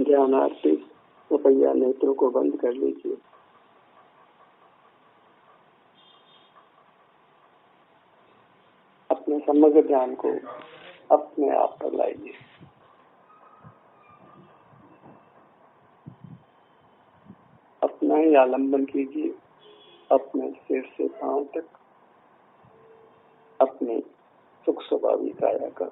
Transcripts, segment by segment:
ध्यानार्थी कृपया नेत्रों को बंद कर लीजिए। अपने समग्र ध्यान को अपने आप पर लाइए। अपना ही आलंबन कीजिए अपने सिर से पांव तक, अपनी सुख स्वभावी काया का।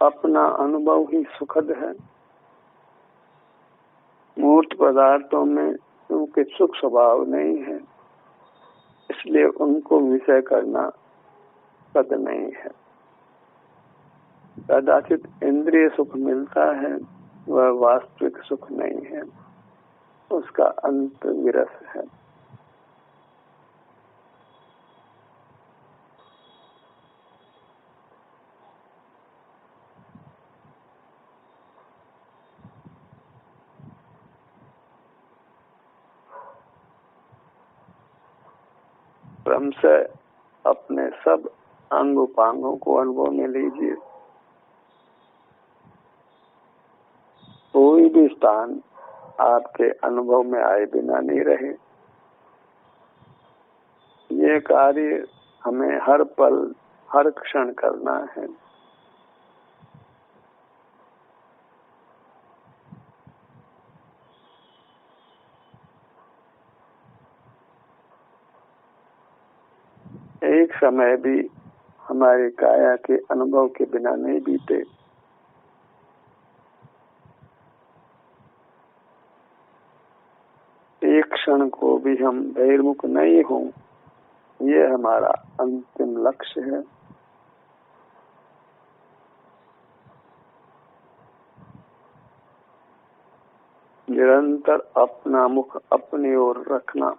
अपना अनुभव ही सुखद है। मूर्त पदार्थों में उनके सुख स्वभाव नहीं है, इसलिए उनको विषय करना पद नहीं है। कदाचित इंद्रिय सुख मिलता है, वह वास्तविक सुख नहीं है, उसका अंत विरस है। क्रम से अपने सब अंग उपांगों को अनुभव में लीजिए। कोई भी स्थान आपके अनुभव में आए बिना नहीं रहे। ये कार्य हमें हर पल हर क्षण करना है। एक समय भी हमारी काया के अनुभव के बिना नहीं बीते। एक क्षण को भी हम बहिर्मुख नहीं हों, ये हमारा अंतिम लक्ष्य है। निरंतर अपना मुख अपनी ओर रखना।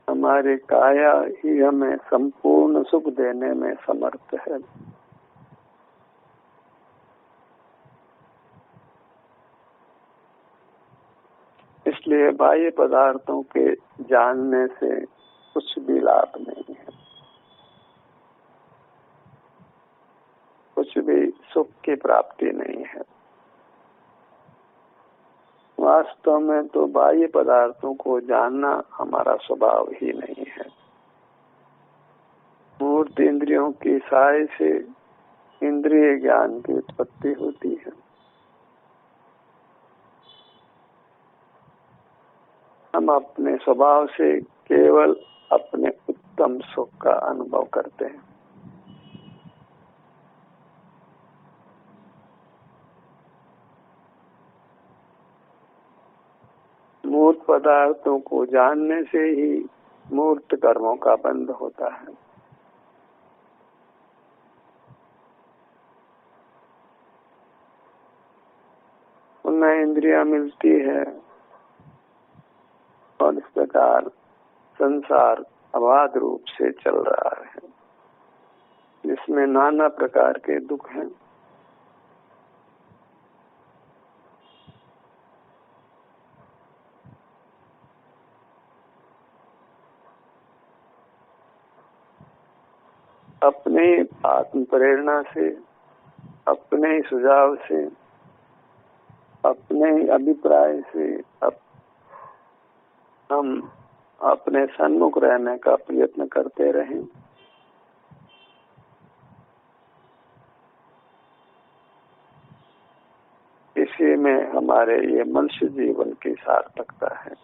हमारी काया ही हमें संपूर्ण सुख देने में समर्थ है। इसलिए बाह्य पदार्थों के जानने से कुछ भी लाभ नहीं है, कुछ भी सुख की प्राप्ति नहीं है। वास्तव में तो बाह्य पदार्थों को जानना हमारा स्वभाव ही नहीं है। मूर्त इंद्रियों की सहाय से इंद्रिय ज्ञान की उत्पत्ति होती है। हम अपने स्वभाव से केवल अपने उत्तम सुख का अनुभव करते हैं। मूर्त पदार्थों को जानने से ही मूर्त कर्मों का बंध होता है। उनमें इंद्रियां मिलती है और इस प्रकार संसार अबाध रूप से चल रहा है, जिसमें नाना प्रकार के दुख हैं। अपने आत्म प्रेरणा से अपने ही सुझाव से, अपने ही अभिप्राय से हम अपने सन्मुख रहने का प्रयत्न करते रहें। इसी में हमारे ये मनुष्य जीवन की सार्थकता है।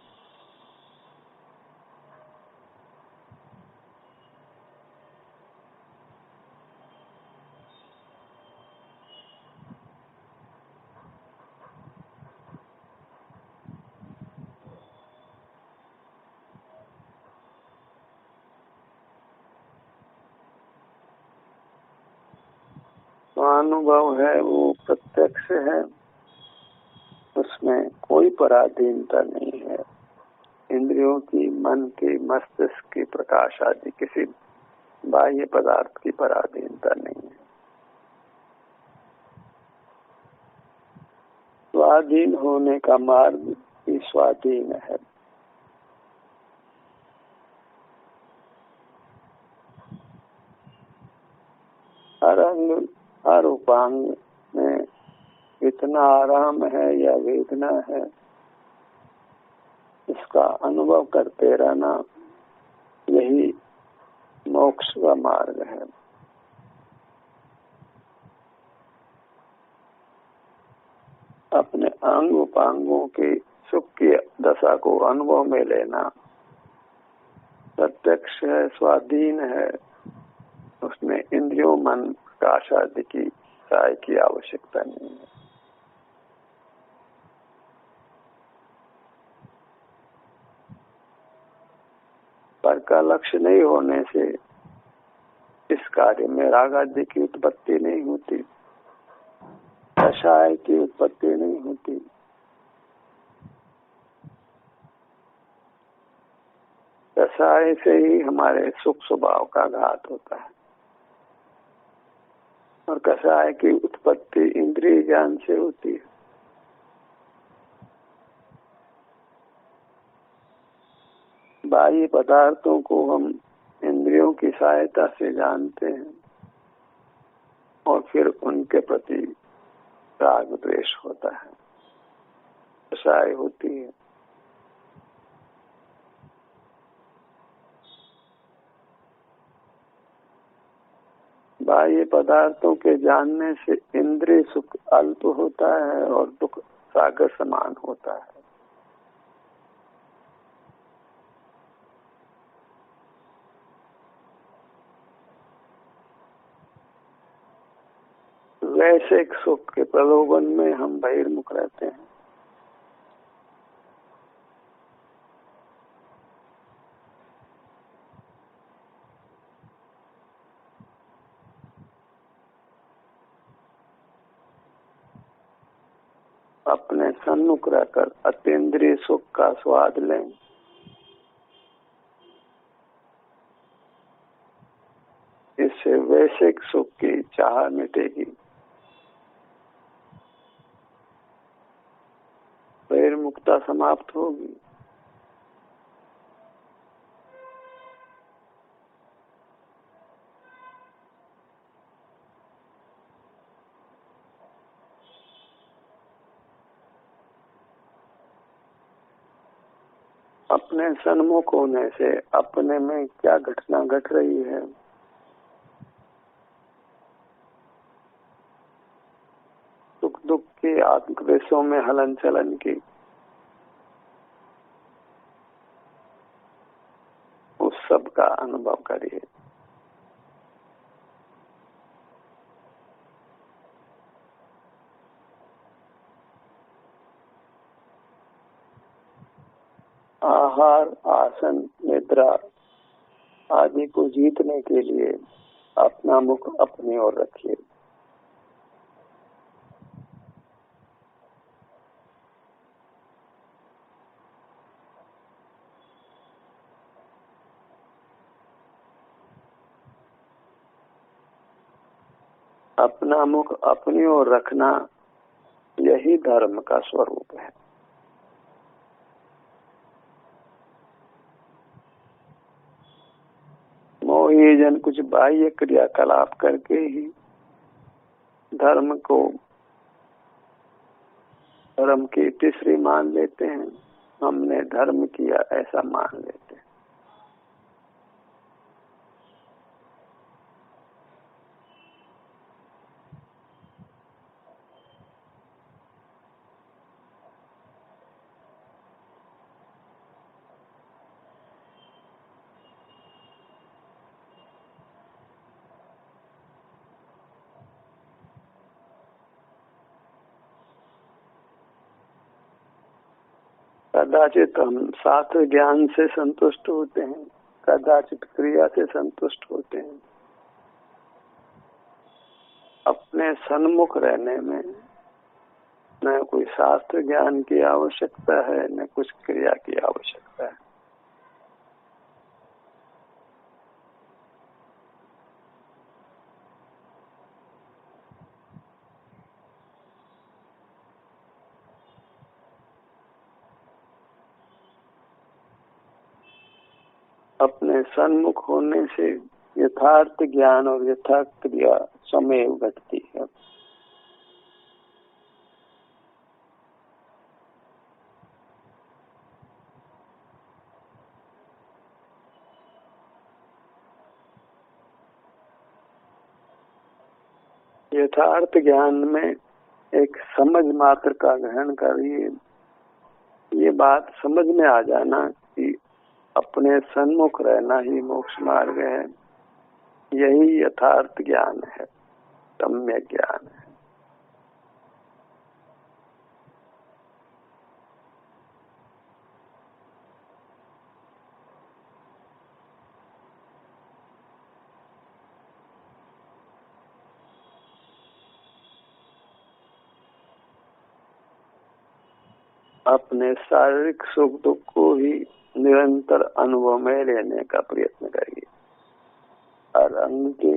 अनुभव है वो प्रत्यक्ष है, उसमें कोई पराधीनता नहीं है। इंद्रियों की, मन की, मस्तिष्क की, प्रकाश आदि किसी बाह्य पदार्थ की पराधीनता नहीं है। स्वाधीन होने का मार्ग भी स्वाधीन है। हर अंग, हर उपांग में इतना आराम है या वेदना है, इसका अनुभव करते रहना, यही मोक्ष का मार्ग है। अपने अंग उपांगों की सुख की दशा को अनुभव में लेना प्रत्यक्ष है, स्वाधीन है। उसमें इंद्रियों, मन, प्रकाश आदि की सहाय की आवश्यकता नहीं है। पर का लक्ष्य नहीं होने से इस कार्य में राग आदि की उत्पत्ति नहीं होती, कषाय की उत्पत्ति नहीं होती। कषाय से ही हमारे सुख स्वभाव का घात होता है, और कषाय की उत्पत्ति इंद्रिय ज्ञान से होती है। बाह्य पदार्थों को हम इंद्रियों की सहायता से जानते हैं और फिर उनके प्रति राग द्वेष होता है, कषाय होती है। बाह्य पदार्थों के जानने से इंद्रिय सुख अल्प होता है और दुख सागर समान होता है। वैश्विक सुख के प्रलोभन में हम बहिर्मुख रहते हैं। अपने सन्मुख रहकर अतीन्द्रिय सुख का स्वाद लें। इससे वैश्विक सुख की चाह मिटेगी, बहिर्मुखता समाप्त होगी। अपने सन्मुख होने से अपने में क्या घटना घट रही है, सुख दुख की, आत्मक्लेशों में हलन चलन की, उस सब का अनुभव करिए। आहार, आसन, निद्रा आदि को जीतने के लिए अपना मुख अपनी ओर रखिए। अपना मुख अपनी ओर रखना, यही धर्म का स्वरूप है। मोही जन कुछ बाह्य क्रियाकलाप करके ही धर्म को धर्म की तीसरी मान लेते हैं, हमने धर्म किया ऐसा मान लेते हैं। कदाचित हम शास्त्र ज्ञान से संतुष्ट होते हैं, कदाचित क्रिया से संतुष्ट होते हैं। अपने सन्मुख रहने में न कोई शास्त्र ज्ञान की आवश्यकता है, न कुछ क्रिया की आवश्यकता है। अपने सन्मुख होने से यथार्थ ज्ञान और यथार्थ क्रिया स्वयं घटती है। यथार्थ ज्ञान में एक समझ मात्र का ग्रहण करिए, ये बात समझ में आ जाना कि अपने सन्मुख रहना ही मोक्ष मार्ग है, यही यथार्थ ज्ञान है, सम्यक ज्ञान है। अपने शारीरिक सुख दुख को ही निरंतर अनुभव में लेने का प्रयत्न करिए। हर अंग के,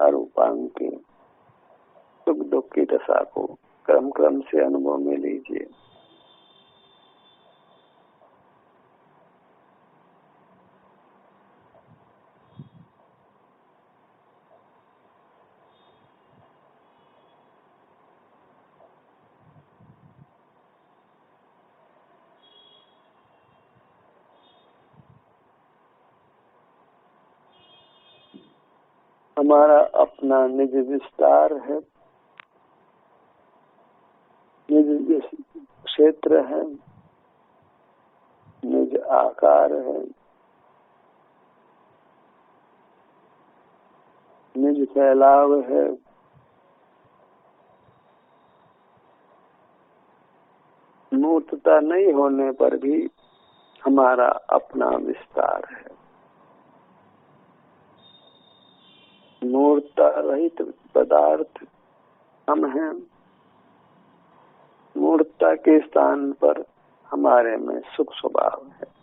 हर उपांग के सुख दुख की दशा को क्रम क्रम से अनुभव में लीजिए। हमारा अपना निज विस्तार है, निज क्षेत्र है, निज आकार है, निज फैलाव है। मूर्तता नहीं होने पर भी हमारा अपना विस्तार है। मूर्तता रहित पदार्थ हम हैं, मूर्तता के स्थान पर हमारे में सुख स्वभाव है।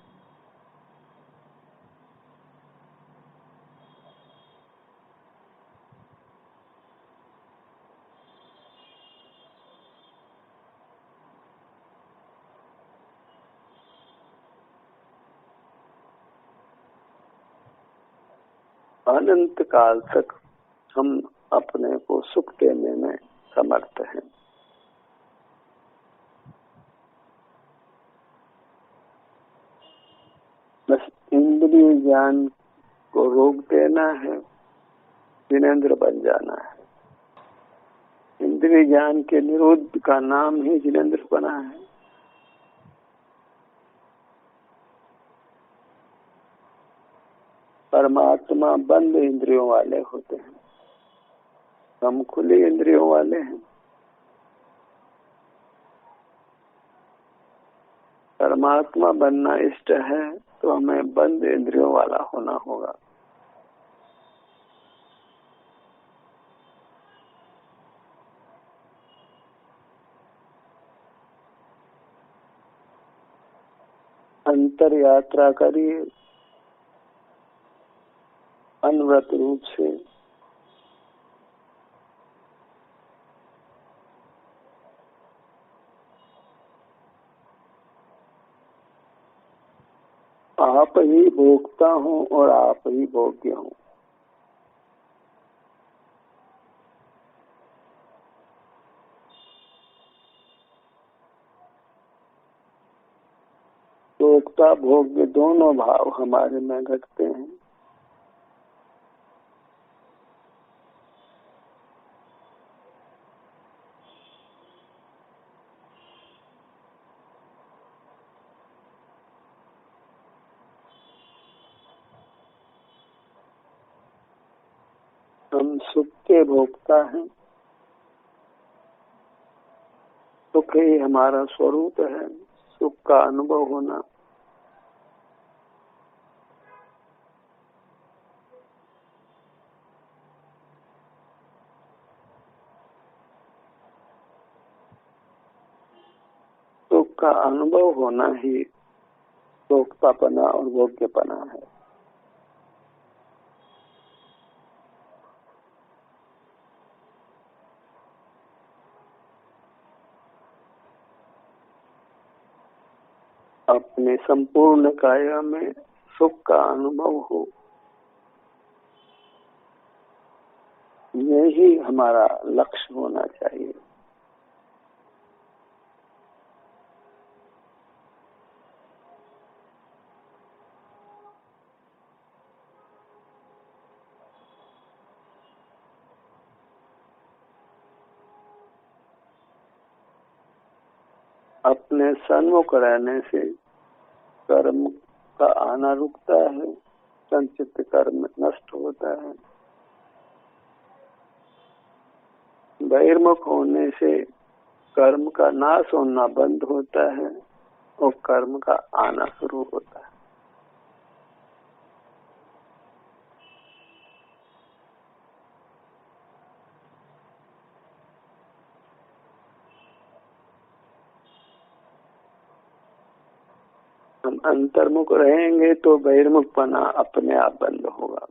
अनंत काल तक हम अपने को सुख देने में समर्थ हैं। बस इंद्रिय ज्ञान को रोक देना है, जिनेंद्र बन जाना है। इंद्रिय ज्ञान के निरोध का नाम ही जिनेंद्र बना है। परमात्मा बंद इंद्रियों वाले होते हैं, हम खुले इंद्रियों वाले हैं। परमात्मा बनना इष्ट है तो हमें बंद इंद्रियों वाला होना होगा। अंतर यात्रा करिए अनवरत रूप से। आप ही भोगता हूँ और आप ही भोग्य हूँ। भोक्ता भोग्य दोनों भाव हमारे में घटते हैं। हम सुख के भोक्ता हैं, सुख ही हमारा स्वरूप है, सुख का अनुभव होना। सुख का अनुभव होना ही भोक्तापना और भोग्यपना है। अपने संपूर्ण काया में सुख का अनुभव हो, यही हमारा लक्ष्य होना चाहिए। अपने सन्मुख रहने से कर्म का आना रुकता है, संचित कर्म नष्ट होता है। बहिर्मुख होने से कर्म का नाश होना बंद होता है और कर्म का आना शुरू होता है। हम अंतर्मुख रहेंगे तो बहिर्मुखपना अपने आप बंद होगा,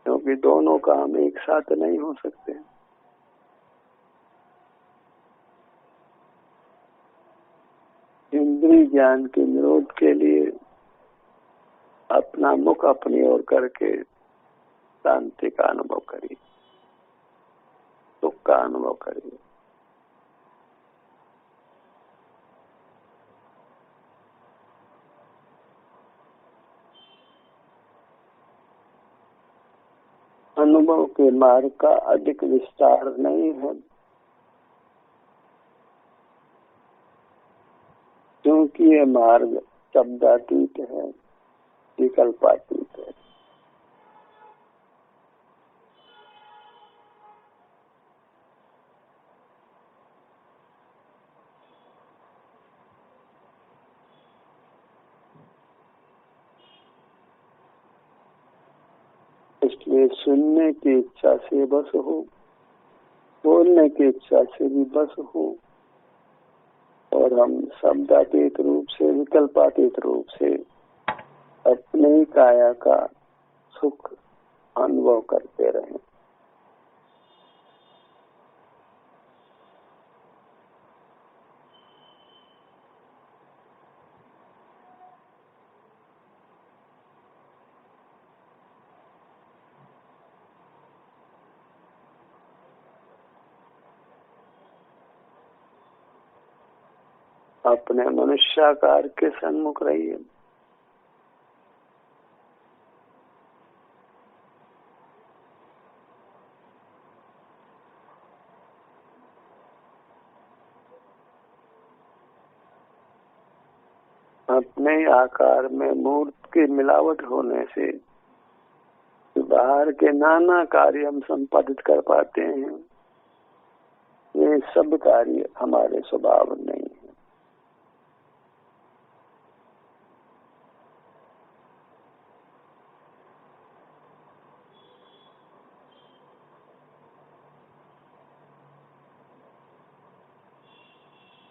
क्योंकि दोनों काम एक साथ नहीं हो सकते। इंद्रिय ज्ञान के निरोध के लिए अपना मुख अपनी ओर करके शांति का अनुभव करिए, सुख का अनुभव करिए। अनुभव के मार्ग का अधिक विस्तार नहीं है, क्योंकि ये मार्ग शब्दातीत है, विकल्पातीत है। इसलिए सुनने की इच्छा से बस हो, बोलने की इच्छा से भी बस हो, और हम शब्दातीत रूप से, विकल्पातीत रूप से अपने ही काया का सुख अनुभव करते रहें। अपने मनुष्याकार के सन्मुख रहिए। अपने आकार में मूर्त की मिलावट होने से बाहर के नाना कार्य हम संपादित कर पाते हैं। ये सब कार्य हमारे स्वभाव नहीं है।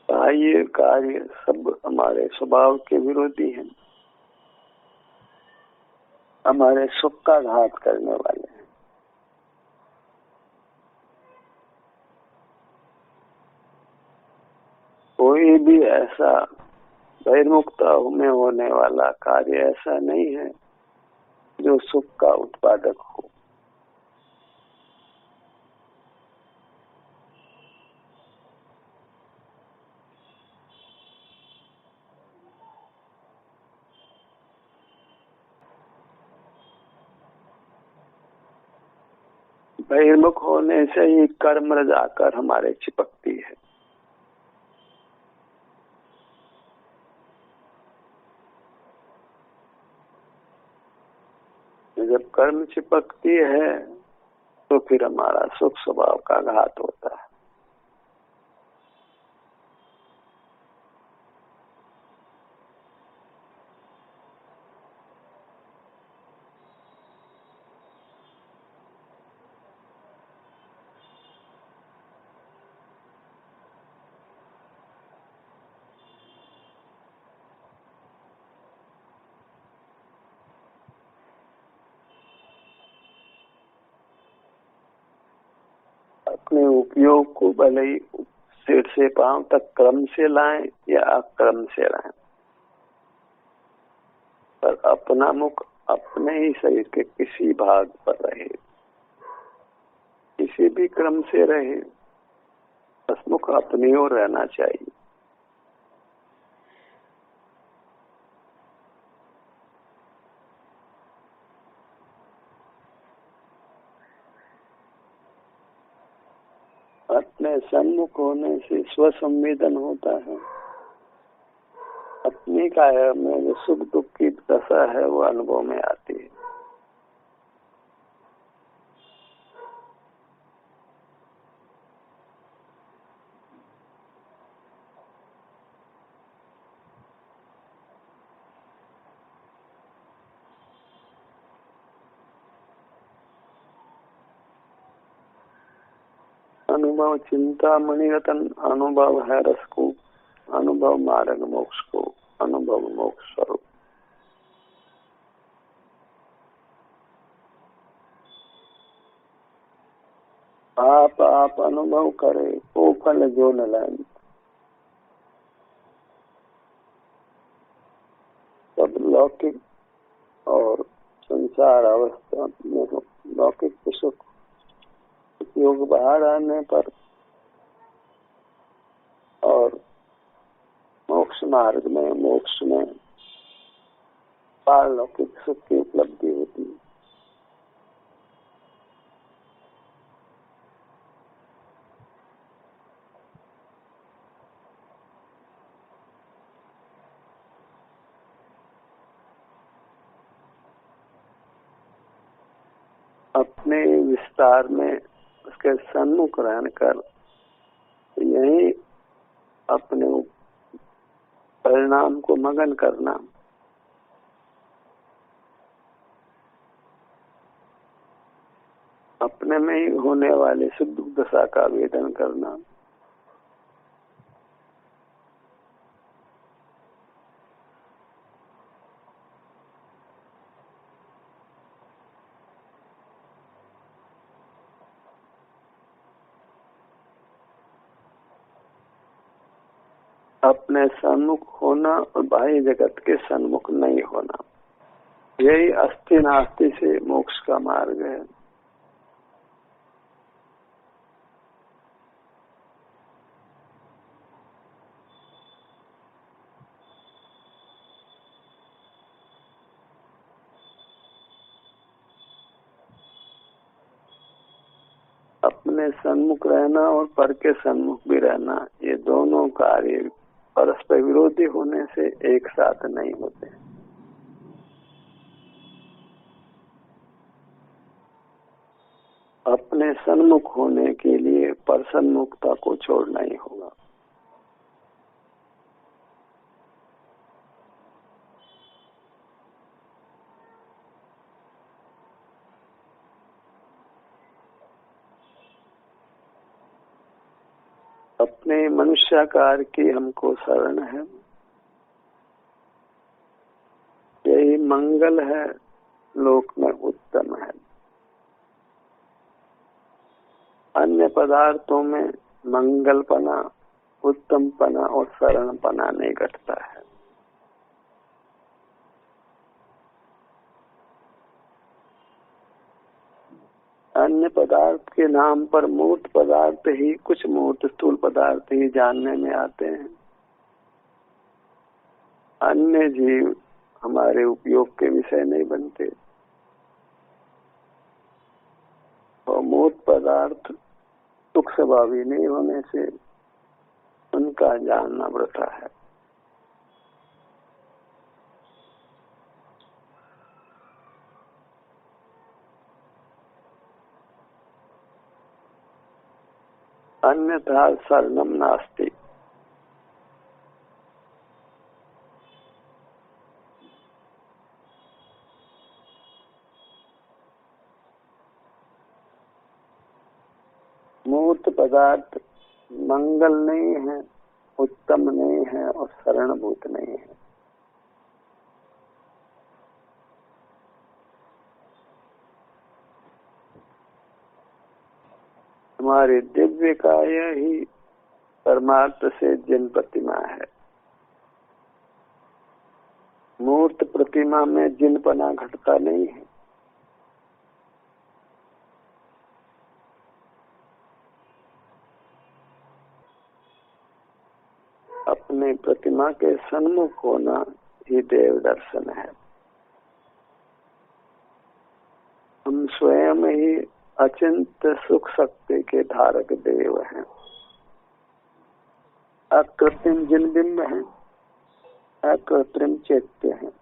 बाह्य कार्य सब हमारे स्वभाव के विरोधी हैं, हमारे सुख का घात करने वाले हैं। कोई भी ऐसा बहिर्मुखता में होने वाला कार्य ऐसा नहीं है जो सुख का उत्पादक हो। बहिर्मुख होने से ही कर्म रजाकर हमारे चिपकती है। जब कर्म चिपकती है तो फिर हमारा सुख स्वभाव का घात होता है। अपने उपयोग को भले ही सिर से पांव तक क्रम से लाएं या अक्रम से लाएं, पर अपना मुख अपने ही शरीर के किसी भाग पर रहे, किसी भी क्रम से रहे, बस मुख अपनी ओर रहना चाहिए। अपने सन्मुख होने से स्वसंवेदन होता है। अपनी काया में जो सुख दुख की दशा है वो अनुभव में आती है। अनुभव चिंता मणिरत्न, अनुभव है रस को, अनुभव मार्ग मोक्ष को, अनुभव मोक्ष स्वरूप। आप अनुभव करे वो फल जो न लाए। सब लौकिक और संसार अवस्था में लौकिक सुख योग बाहर आने पर और मोक्ष मार्ग में, मोक्ष में पारलौकिक सुख की उपलब्धि होती है। अपने विस्तार में उसके सन्मुख रहकर यही अपने परिणाम को मगन करना, अपने में ही होने वाले सुख दुख दशा का वेदन करना, अपने सन्मुख होना और बाह्य जगत के सन्मुख नहीं होना, यही अस्ति नास्ति से मोक्ष का मार्ग है। अपने सन्मुख रहना और पर के सन्मुख भी रहना, ये दोनों कार्य परस्पर विरोधी होने से एक साथ नहीं होते। अपने सन्मुख होने के लिए पर सन्मुखता को छोड़ना ही होगा। अपने मनुष्याकार की हमको शरण है, यही मंगल है, लोक में उत्तम है। अन्य पदार्थों में मंगलपना, उत्तमपना और शरणपना नहीं घटता है। अन्य पदार्थ के नाम पर मूर्त पदार्थ ही, कुछ मूर्त स्थूल पदार्थ ही जानने में आते हैं। अन्य जीव हमारे उपयोग के विषय नहीं बनते। और मूर्त पदार्थ सुख स्वभावी नहीं होने से उनका जानना वृथा है। अन्यथा शरणम नास्ति। मूर्त पदार्थ मंगल नहीं है, उत्तम नहीं है और शरणभूत नहीं है। हमारी दिव्य काय ही परमार्थ से जिन प्रतिमा है। मूर्त प्रतिमा में जिनपना घटता नहीं है। अपने प्रतिमा के सन्मुख होना ही देव दर्शन है। हम स्वयं ही अचिंत सुख शक्ति के धारक देव हैं। अकृत्रिम जिन बिंब हैं, अकृत्रिम चैत्य हैं।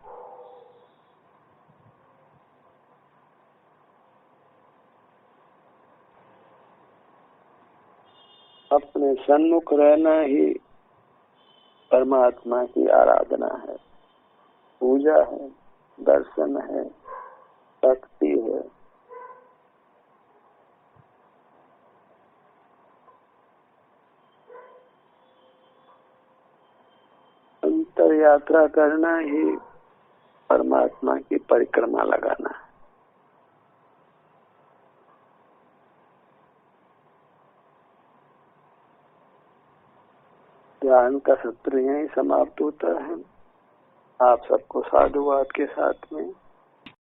अपने सन्मुख रहना ही परमात्मा की आराधना है, पूजा है, दर्शन है, भक्ति है। अंतर यात्रा करना ही परमात्मा की परिक्रमा लगाना है। ज्ञान का सत्र यही समाप्त होता है। आप सबको साधुवाद के साथ में